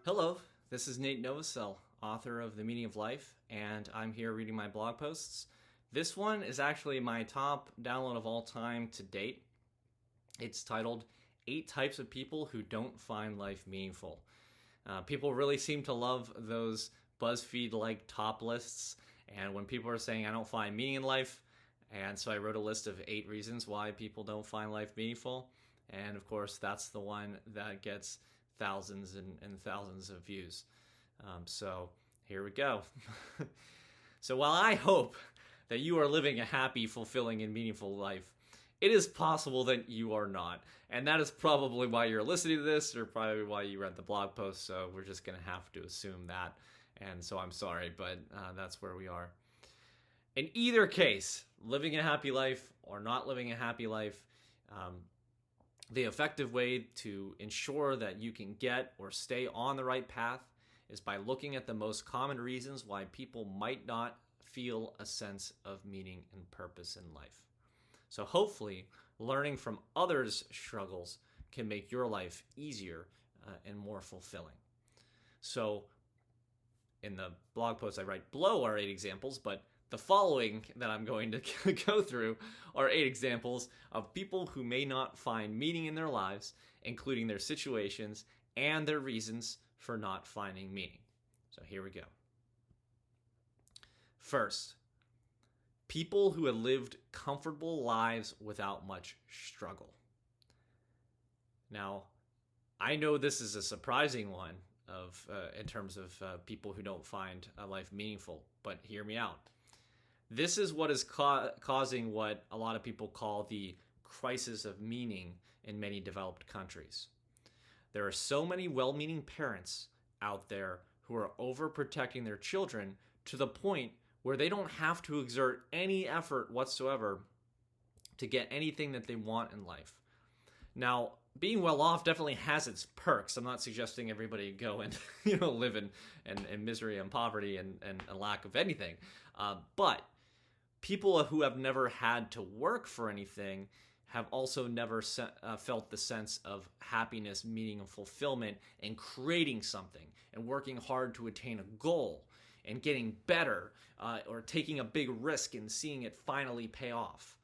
Hello, this is Nate Novosel, author of The Meaning of Life, and I'm here reading my blog posts. This one is actually my top download of all time to date. It's titled 8 Types of People Who Don't Find Life Meaningful. People really seem to love those BuzzFeed-like top lists, and when people are saying I don't find meaning in life, and so I wrote a list of 8 reasons why people don't find life meaningful, and of course that's the one that gets thousands and thousands of views. So here we go. So while I hope that you are living a happy, fulfilling, and meaningful life, it is possible that you are not. And that is probably why you're listening to this, or probably why you read the blog post, so we're just going to have to assume that. And so I'm sorry, but that's where we are. In either case, living a happy life or not living a happy life, the effective way to ensure that you can get or stay on the right path is by looking at the most common reasons why people might not feel a sense of meaning and purpose in life. So hopefully, learning from others' struggles can make your life easier and more fulfilling. So in the blog post I write below are 8 examples, but the following that I'm going to go through are 8 examples of people who may not find meaning in their lives, including their situations and their reasons for not finding meaning. So here we go. First, people who have lived comfortable lives without much struggle. Now, I know this is a surprising one in terms of people who don't find life meaningful, but hear me out. This is what is causing what a lot of people call the crisis of meaning in many developed countries. There are so many well-meaning parents out there who are overprotecting their children to the point where they don't have to exert any effort whatsoever to get anything that they want in life. Now, being well off definitely has its perks. I'm not suggesting everybody go and live in misery and poverty and a lack of anything. But people who have never had to work for anything have also never felt the sense of happiness, meaning, and fulfillment in creating something and working hard to attain a goal and getting better or taking a big risk and seeing it finally pay off.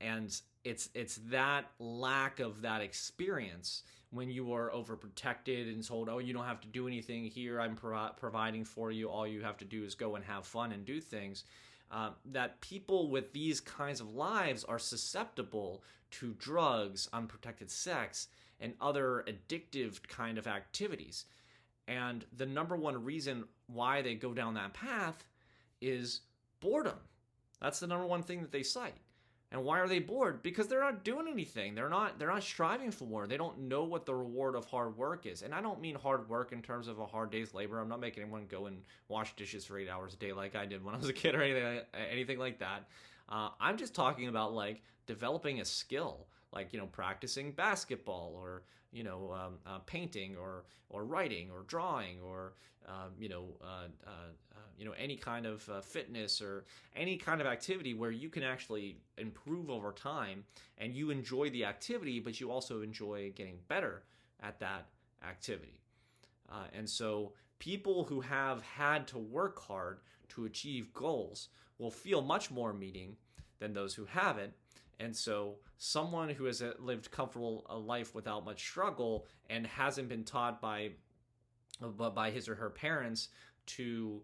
And it's that lack of that experience when you are overprotected and told, oh, you don't have to do anything here, I'm providing for you, all you have to do is go and have fun and do things, that people with these kinds of lives are susceptible to drugs, unprotected sex, and other addictive kind of activities. And the number one reason why they go down that path is boredom. That's the number one thing that they cite. And why are they bored? Because they're not doing anything. They're not striving for more. They don't know what the reward of hard work is. And I don't mean hard work in terms of a hard day's labor. I'm not making anyone go and wash dishes for 8 hours a day like I did when I was a kid or anything like that. I'm just talking about like developing a skill, like practicing basketball or painting or writing or drawing or any kind of fitness or any kind of activity where you can actually improve over time and you enjoy the activity, but you also enjoy getting better at that activity. And so people who have had to work hard to achieve goals will feel much more meaning than those who haven't. And so someone who has lived comfortable a life without much struggle and hasn't been taught by his or her parents to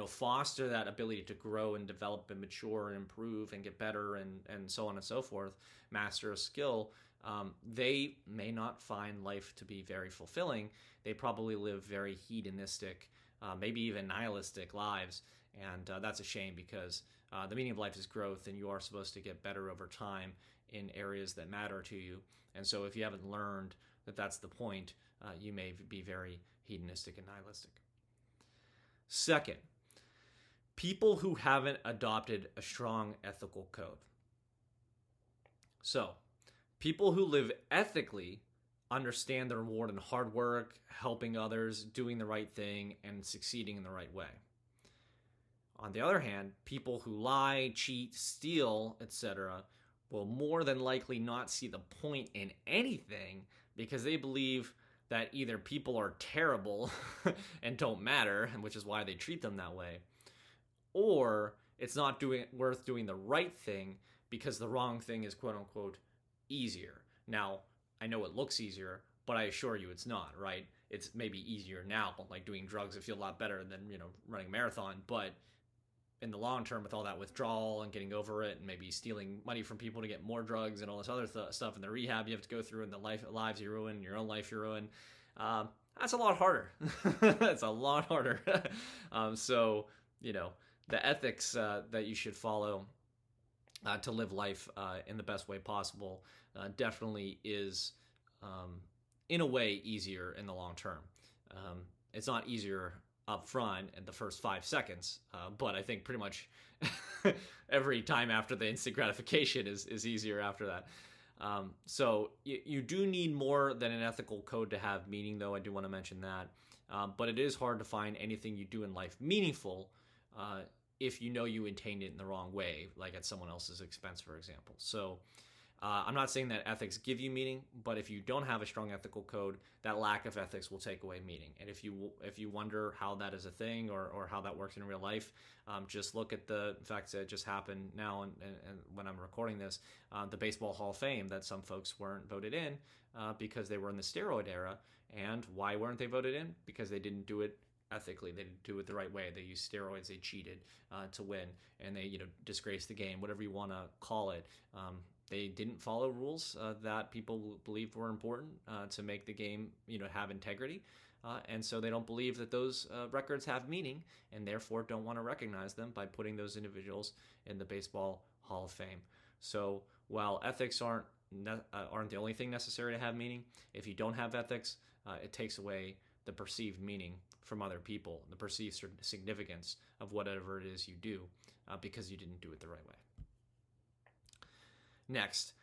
foster that ability to grow and develop and mature and improve and get better and so on and so forth, master a skill, they may not find life to be very fulfilling. They probably live very hedonistic, maybe even nihilistic lives. And that's a shame because the meaning of life is growth, and you are supposed to get better over time in areas that matter to you. And so if you haven't learned that that's the point, you may be very hedonistic and nihilistic. Second, people who haven't adopted a strong ethical code. So, people who live ethically understand the reward in hard work, helping others, doing the right thing, and succeeding in the right way. On the other hand, people who lie, cheat, steal, etc. will more than likely not see the point in anything because they believe that either people are terrible and don't matter, which is why they treat them that way, or it's not worth doing the right thing because the wrong thing is quote unquote easier. Now, I know it looks easier, but I assure you it's not, right? It's maybe easier now, like doing drugs, I feel a lot better than, running a marathon, but in the long term, with all that withdrawal and getting over it and maybe stealing money from people to get more drugs and all this other stuff and the rehab you have to go through and the lives you ruin, your own life you ruin, that's a lot harder. That's a lot harder. So, the ethics that you should follow to live life in the best way possible definitely is, in a way, easier in the long term. It's not easier up front in the first 5 seconds, but I think pretty much every time after the instant gratification is easier after that. So you do need more than an ethical code to have meaning, though. I do want to mention that. But it is hard to find anything you do in life meaningful if you know you attained it in the wrong way, like at someone else's expense, for example. So I'm not saying that ethics give you meaning, but if you don't have a strong ethical code, that lack of ethics will take away meaning. And if you wonder how that is a thing or how that works in real life, just look at the fact that it just happened now and when I'm recording this, the Baseball Hall of Fame, that some folks weren't voted in because they were in the steroid era. And why weren't they voted in? Because they didn't do it ethically. They didn't do it the right way. They used steroids. They cheated to win, and they disgraced the game, whatever you want to call it. They didn't follow rules that people believed were important to make the game, have integrity. And so they don't believe that those records have meaning, and therefore don't want to recognize them by putting those individuals in the Baseball Hall of Fame. So while ethics aren't the only thing necessary to have meaning, if you don't have ethics, it takes away the perceived meaning from other people, the perceived significance of whatever it is you do, because you didn't do it the right way. Next,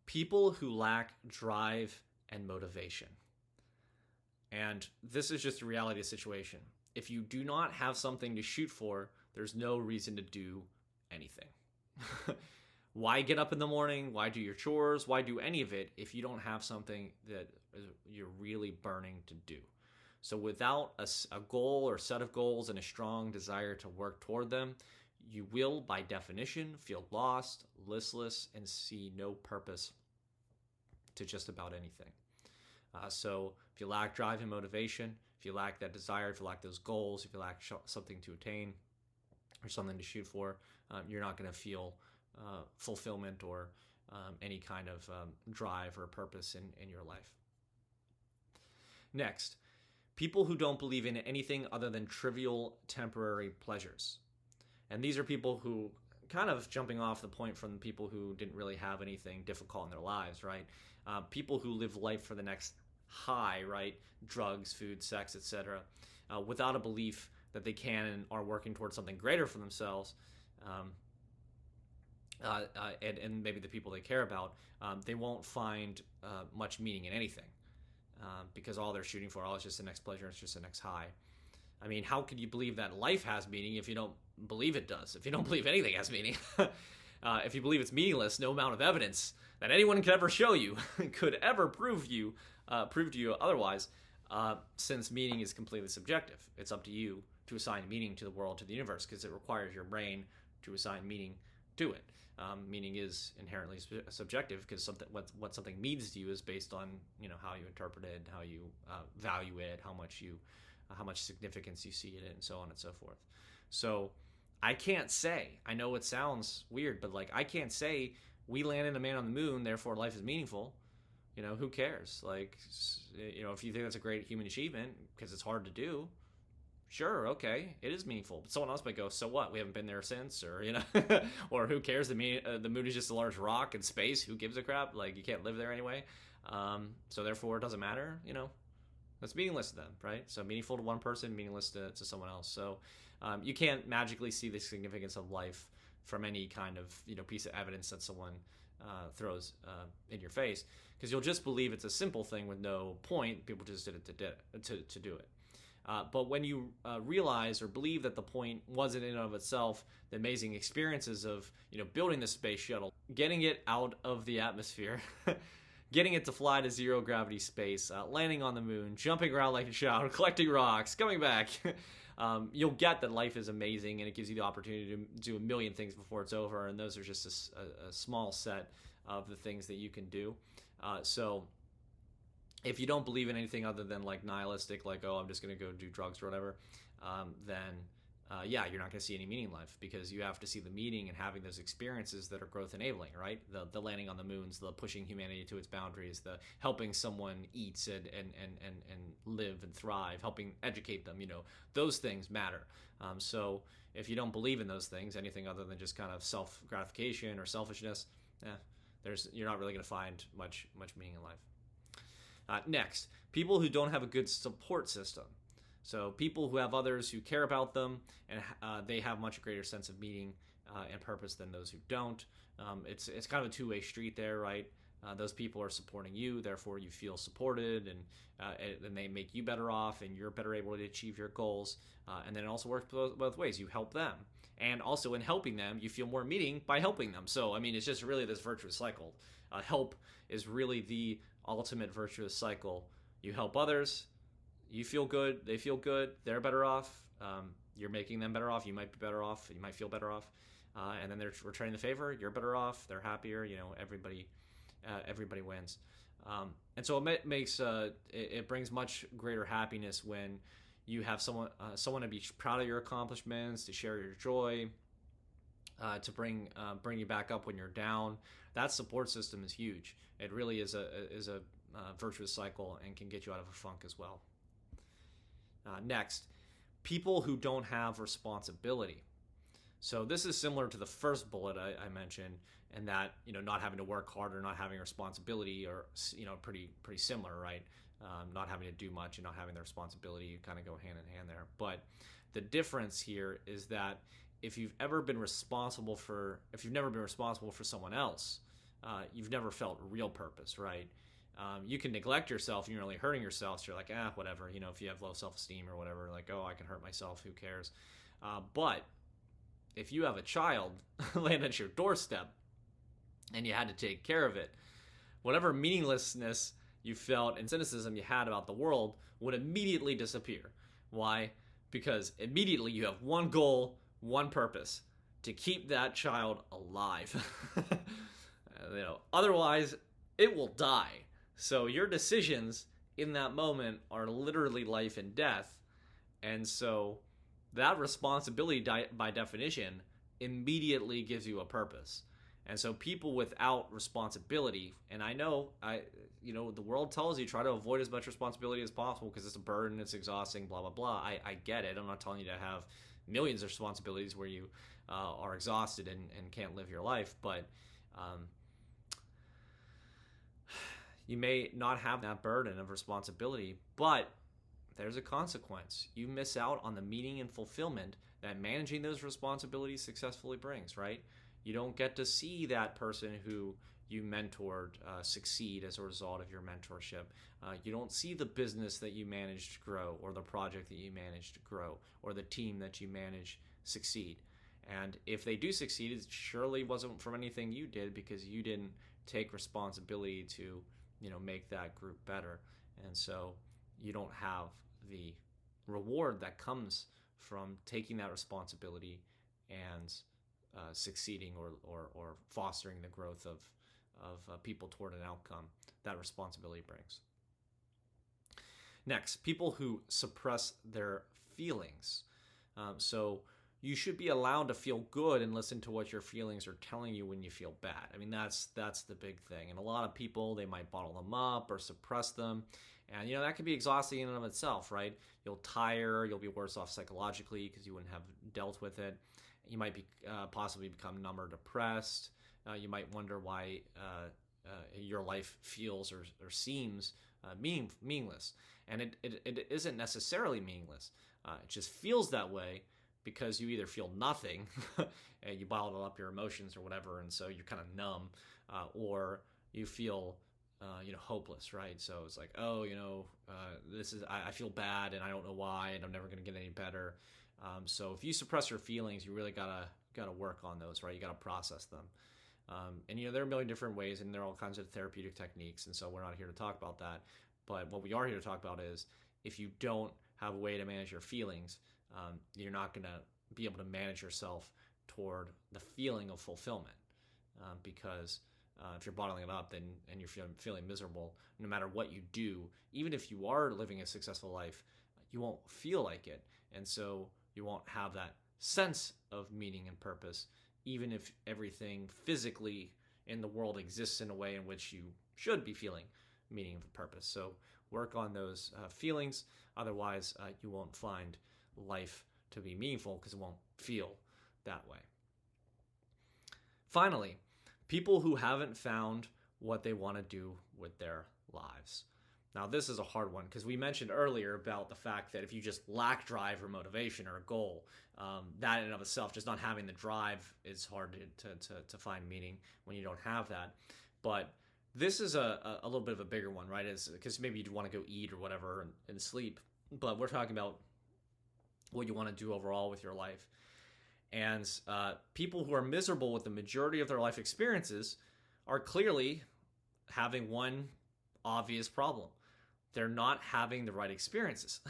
people who lack drive and motivation. And this is just the reality of the situation. If you do not have something to shoot for, there's no reason to do anything. Why get up in the morning? Why do your chores? Why do any of it if you don't have something that you're really burning to do? So without a goal or set of goals and a strong desire to work toward them, you will, by definition, feel lost, listless, and see no purpose to just about anything. So if you lack drive and motivation, if you lack that desire, if you lack those goals, if you lack something to attain or something to shoot for, you're not going to feel fulfillment or any kind of drive or purpose in your life. Next, people who don't believe in anything other than trivial temporary pleasures. And these are people who, kind of jumping off the point from people who didn't really have anything difficult in their lives, right? People who live life for the next high, right? Drugs, food, sex, etc., without a belief that they can and are working towards something greater for themselves, and maybe the people they care about, they won't find much meaning in anything, because all they're shooting for, is just the next pleasure, it's just the next high. I mean, how could you believe that life has meaning if you don't believe it does? If you don't believe anything has meaning? If you believe it's meaningless, no amount of evidence that anyone could ever show you could ever prove to you otherwise, since meaning is completely subjective. It's up to you to assign meaning to the world, to the universe, because it requires your brain to assign meaning to it. Meaning is inherently subjective, because what something means to you is based on how you interpret it, how you value it, how much significance you see in it, and so on and so forth. So I can't say, I know it sounds weird, but I can't say we landed a man on the moon, therefore life is meaningful. Who cares? If you think that's a great human achievement because it's hard to do, sure, okay, it is meaningful. But someone else might go, so what? We haven't been there since, or or who cares? The moon is just a large rock in space. Who gives a crap? You can't live there anyway. So therefore, it doesn't matter. That's meaningless to them, right? So meaningful to one person, meaningless to someone else. So you can't magically see the significance of life from any kind of piece of evidence that someone throws in your face, because you'll just believe it's a simple thing with no point. People just did it to do it. But when you realize or believe that the point wasn't in and of itself the amazing experiences of building the space shuttle, getting it out of the atmosphere, getting it to fly to zero gravity space, landing on the moon, jumping around like a child, collecting rocks, coming back. You'll get that life is amazing and it gives you the opportunity to do a million things before it's over, and those are just a small set of the things that you can do. So if you don't believe in anything other than like nihilistic, like, oh, I'm just going to go do drugs or whatever, then yeah, you're not going to see any meaning in life, because you have to see the meaning and having those experiences that are growth enabling, right? The landing on the moons, the pushing humanity to its boundaries, the helping someone eat and live and thrive, helping educate them, those things matter. So if you don't believe in those things, anything other than just kind of self-gratification or selfishness, you're not really going to find much meaning in life. Next, people who don't have a good support system. So people who have others who care about them, and they have much greater sense of meaning and purpose than those who don't. It's kind of a two-way street there, right? Those people are supporting you, therefore you feel supported, and they make you better off, and you're better able to achieve your goals. And then it also works both ways. You help them, and also in helping them, you feel more meaning by helping them. So, I mean, it's just really this virtuous cycle. Help is really the ultimate virtuous cycle. You help others, you feel good, they feel good, they're better off, you're making them better off, you might be better off, you might feel better off, and then they're returning the favor, you're better off, they're happier, everybody wins. And so it brings much greater happiness when you have someone to be proud of your accomplishments, to share your joy, to bring you back up when you're down. That support system is huge. It really is a virtuous cycle and can get you out of a funk as well. Next, people who don't have responsibility. So this is similar to the first bullet I mentioned, and that not having to work hard or not having responsibility are pretty similar, right? Not having to do much and not having the responsibility kind of go hand in hand there. But the difference here is that if you've never been responsible for someone else, you've never felt real purpose, right? You can neglect yourself and you're only hurting yourself. So you're like, whatever. If you have low self-esteem or whatever, like, oh, I can hurt myself. Who cares? But if you have a child land at your doorstep and you had to take care of it, whatever meaninglessness you felt and cynicism you had about the world would immediately disappear. Why? Because immediately you have one goal, one purpose: to keep that child alive. Otherwise it will die. So your decisions in that moment are literally life and death. And so that responsibility, by definition, immediately gives you a purpose. And so people without responsibility, and I know, the world tells you try to avoid as much responsibility as possible because it's a burden, it's exhausting, blah, blah, blah. I get it. I'm not telling you to have millions of responsibilities where you are exhausted and can't live your life, but you may not have that burden of responsibility, but there's a consequence. You miss out on the meaning and fulfillment that managing those responsibilities successfully brings, right? You don't get to see that person who you mentored succeed as a result of your mentorship. You don't see the business that you managed grow, or the project that you managed grow, or the team that you managed succeed. And if they do succeed, it surely wasn't from anything you did, because you didn't take responsibility to make that group better. And so you don't have the reward that comes from taking that responsibility and succeeding or fostering the growth of people toward an outcome that responsibility brings. Next, people who suppress their feelings. So you should be allowed to feel good and listen to what your feelings are telling you when you feel bad. I mean, that's the big thing. And a lot of people, they might bottle them up or suppress them. And, that can be exhausting in and of itself, right? You'll tire, you'll be worse off psychologically because you wouldn't have dealt with it. You might be possibly become numb or depressed. You might wonder why your life feels or seems meaningless. And it isn't necessarily meaningless. It just feels that way because you either feel nothing and you bottle up your emotions or whatever, and so you're kind of numb, or you feel hopeless, right? So it's like, I feel bad and I don't know why, and I'm never going to get any better. So if you suppress your feelings, you really gotta work on those, right? You gotta process them. And there are a million different ways, and there are all kinds of therapeutic techniques, and so we're not here to talk about that. But what we are here to talk about is if you don't have a way to manage your feelings, you're not going to be able to manage yourself toward the feeling of fulfillment. Because if you're bottling it up, then and you're feeling miserable, no matter what you do, even if you are living a successful life, you won't feel like it, and so you won't have that sense of meaning and purpose, even if everything physically in the world exists in a way in which you should be feeling meaning and purpose. So work on those feelings. Otherwise, you won't find life to be meaningful because it won't feel that way. Finally, people who haven't found what they want to do with their lives. Now, this is a hard one because we mentioned earlier about the fact that if you just lack drive or motivation or a goal, that in and of itself, just not having the drive, is hard to find meaning when you don't have that. But this is a little bit of a bigger one, right? Because maybe you'd want to go eat or whatever and sleep. But we're talking about what you want to do overall with your life. And people who are miserable with the majority of their life experiences are clearly having one obvious problem. They're not having the right experiences.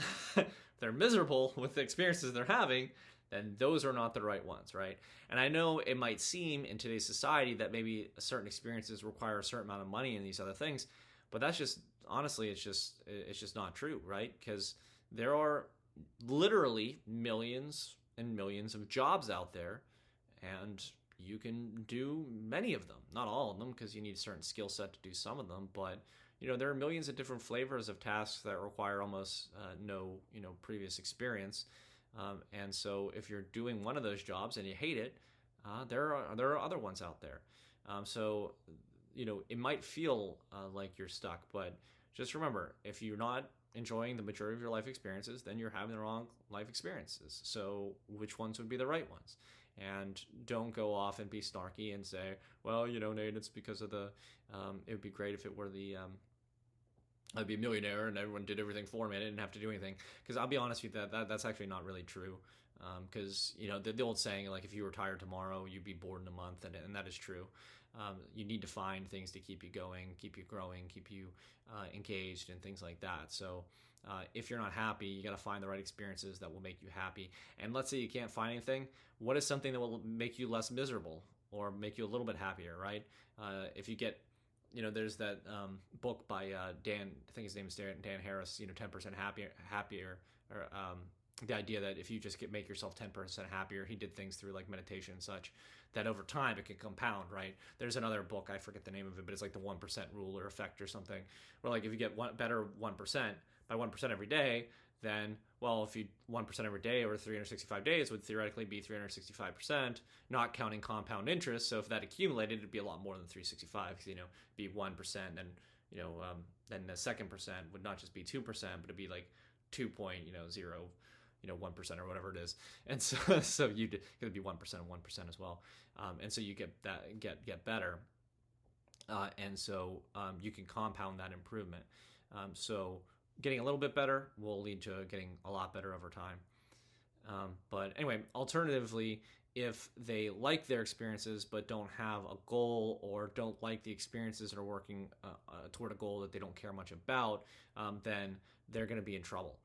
They're miserable with the experiences they're having, then those are not the right ones, right? And I know it might seem in today's society that maybe certain experiences require a certain amount of money and these other things, but that's just, honestly, it's just not true, right? Because there are literally millions and millions of jobs out there, and you can do many of them. Not all of them, because you need a certain skill set to do some of them, but there are millions of different flavors of tasks that require almost no previous experience. And so if you're doing one of those jobs and you hate it, there are other ones out there. So it might feel like you're stuck, but just remember, if you're not enjoying the majority of your life experiences, then you're having the wrong life experiences. So which ones would be the right ones? And don't go off and be snarky and say, well, Nate, it's because of it would be great if it were I'd be a millionaire and everyone did everything for me. I didn't have to do anything. Because I'll be honest with you, that's actually not really true. Because the old saying, like, if you retired tomorrow, you'd be bored in a month, and that is true. You need to find things to keep you going, keep you growing, keep you engaged, and things like that. So if you're not happy, you got to find the right experiences that will make you happy. And let's say you can't find anything. What is something that will make you less miserable or make you a little bit happier, right? If you get there's that book by Dan, I think his name is Dan Harris, 10% happier, or the idea that if you just make yourself 10% happier, he did things through like meditation and such, that over time it can compound, right? There's another book, I forget the name of it, but it's like the 1% rule or effect or something, where like if you get better 1% by 1% every day, then, well, if you 1% every day over 365 days would theoretically be 365%, not counting compound interest. So if that accumulated, it'd be a lot more than 365, because, be 1%, and, then the second percent would not just be 2%, but it'd be like 2.0, 1% or whatever it is. And so it'd be 1% and 1% as well. And so you get better. And so you can compound that improvement. So getting a little bit better will lead to getting a lot better over time. But anyway, alternatively, if they like their experiences but don't have a goal, or don't like the experiences that are working toward a goal that they don't care much about, then they're going to be in trouble.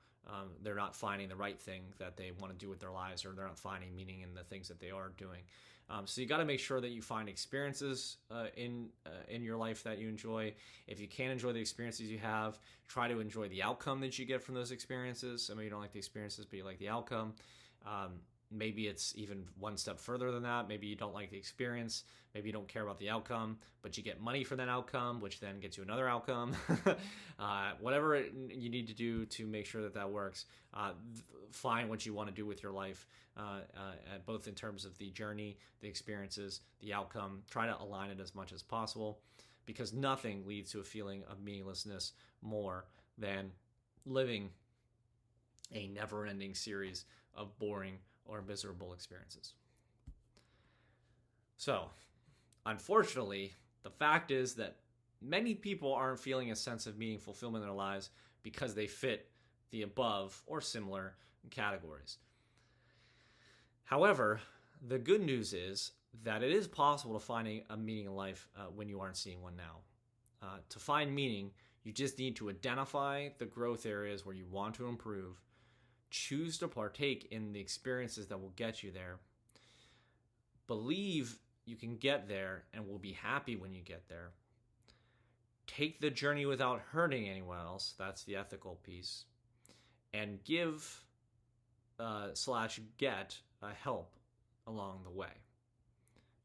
They're not finding the right thing that they want to do with their lives, or they're not finding meaning in the things that they are doing. So you got to make sure that you find experiences in your life that you enjoy. If you can't enjoy the experiences you have, try to enjoy the outcome that you get from those experiences. So maybe you don't like the experiences, but you like the outcome. Maybe it's even one step further than that. Maybe you don't like the experience. Maybe you don't care about the outcome, but you get money for that outcome, which then gets you another outcome. Whatever you need to do to make sure that works. Find what you want to do with your life, both in terms of the journey, the experiences, the outcome. Try to align it as much as possible, because nothing leads to a feeling of meaninglessness more than living a never-ending series of boring or miserable experiences. So, unfortunately, the fact is that many people aren't feeling a sense of meaning, fulfillment in their lives because they fit the above or similar categories. However, the good news is that it is possible to find a meaning in life when you aren't seeing one now. To find meaning, you just need to identify the growth areas where you want to improve, choose to partake in the experiences that will get you there, believe you can get there and will be happy when you get there, take the journey without hurting anyone else, that's the ethical piece, and give / get help along the way.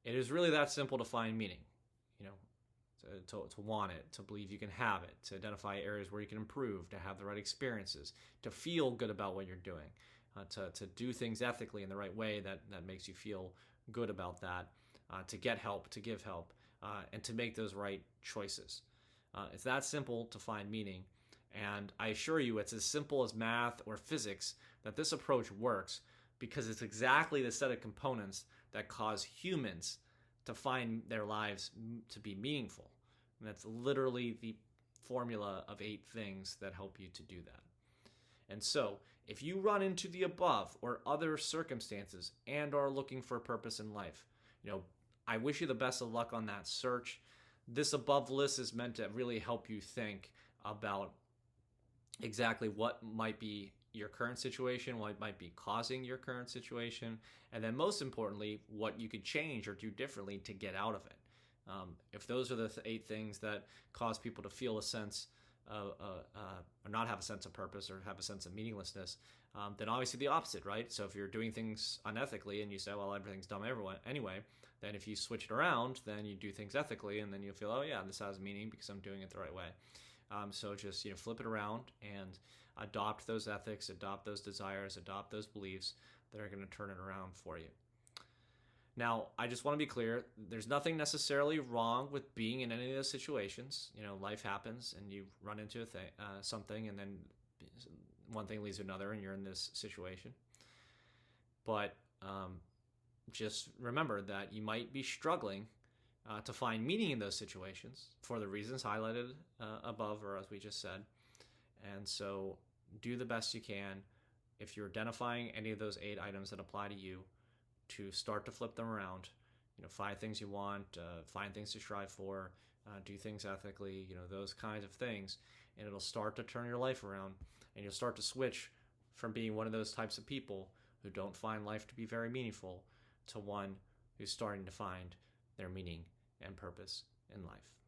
It is really that simple to find meaning, you know, to want it, to believe you can have it, to identify areas where you can improve, to have the right experiences, to feel good about what you're doing, to do things ethically in the right way that makes you feel good about that, to get help, to give help, and to make those right choices. It's that simple to find meaning, and I assure you it's as simple as math or physics that this approach works, because it's exactly the set of components that cause humans to find their lives to be meaningful. And that's literally the formula of 8 things that help you to do that. And so, if you run into the above or other circumstances and are looking for a purpose in life, you know, I wish you the best of luck on that search. This above list is meant to really help you think about exactly what might be your current situation, what might be causing your current situation, and then most importantly, what you could change or do differently to get out of it. If those are the 8 things that cause people to feel a sense or not have a sense of purpose or have a sense of meaninglessness, then obviously the opposite, right? So if you're doing things unethically and you say, well, everything's dumb anyway, then if you switch it around, then you do things ethically, and then you'll feel, oh yeah, this has meaning because I'm doing it the right way. So just flip it around and adopt those ethics, adopt those desires, adopt those beliefs that are going to turn it around for you. Now, I just want to be clear, there's nothing necessarily wrong with being in any of those situations. Life happens and you run into something, and then one thing leads to another and you're in this situation. But just remember that you might be struggling to find meaning in those situations for the reasons highlighted above, or as we just said. And so do the best you can. If you're identifying any of those 8 items that apply to you, to start to flip them around. Find things you want, find things to strive for, do things ethically, those kinds of things. And it'll start to turn your life around, and you'll start to switch from being one of those types of people who don't find life to be very meaningful to one who's starting to find their meaning and purpose in life.